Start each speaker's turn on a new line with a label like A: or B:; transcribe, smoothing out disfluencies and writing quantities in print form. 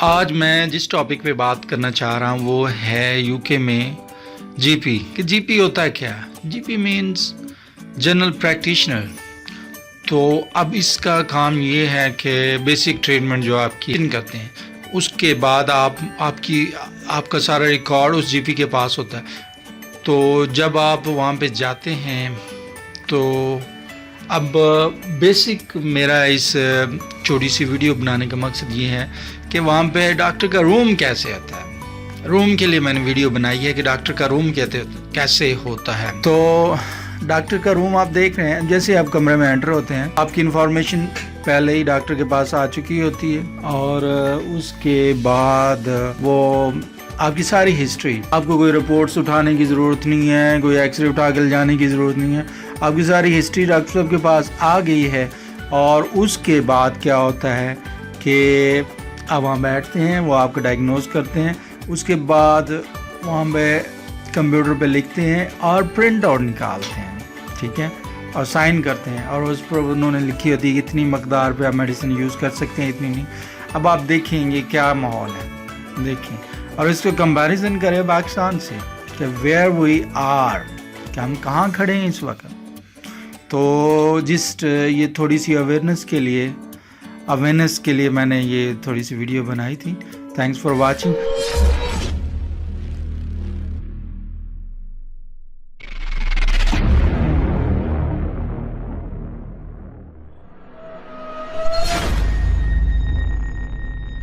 A: आज मैं जिस टॉपिक पे बात करना चाह रहा हूँ वो है यूके में जीपी। कि जीपी होता है क्या? GP means general practitioner. तो अब इसका काम ये है कि बेसिक ट्रीटमेंट जो आपकी करते हैं, उसके बाद आपका सारा रिकॉर्ड उस जीपी के पास होता है। तो जब आप वहाँ पे जाते हैं तो अब बेसिक मेरा इस छोटी सी वीडियो बनाने का मकसद ये है कि वहाँ पे डॉक्टर का रूम कैसे आता है। रूम के लिए मैंने वीडियो बनाई है कि डॉक्टर का रूम कैसे होता है। तो डॉक्टर का रूम आप देख रहे हैं, जैसे आप कमरे में एंटर होते हैं आपकी इन्फॉर्मेशन पहले ही डॉक्टर के पास आ चुकी होती है और उसके बाद वो आपकी सारी हिस्ट्री, आपको कोई रिपोर्ट्स उठाने की ज़रूरत नहीं है, कोई एक्सरे उठा कर जाने की ज़रूरत नहीं है। आपकी सारी हिस्ट्री डॉक्टर साहब के पास आ गई है। और उसके बाद क्या होता है कि आप वहाँ बैठते हैं, वो आपको डायग्नोज करते हैं। उसके बाद वहाँ पे कंप्यूटर पे लिखते हैं और प्रिंट आउट निकालते हैं, ठीक है, और साइन करते हैं। और उस पर उन्होंने लिखी होती है कि इतनी मकदार पे आप मेडिसिन यूज़ कर सकते हैं, इतनी नहीं। अब आप देखेंगे क्या माहौल है, देखें, और इसको कंपैरिजन करें पाकिस्तान से कि वेयर वी आर, कि हम कहाँ खड़े हैं इस वक्त। तो ये थोड़ी सी अवेयरनेस के लिए मैंने ये थोड़ी सी वीडियो बनाई थी। Thanks for watching.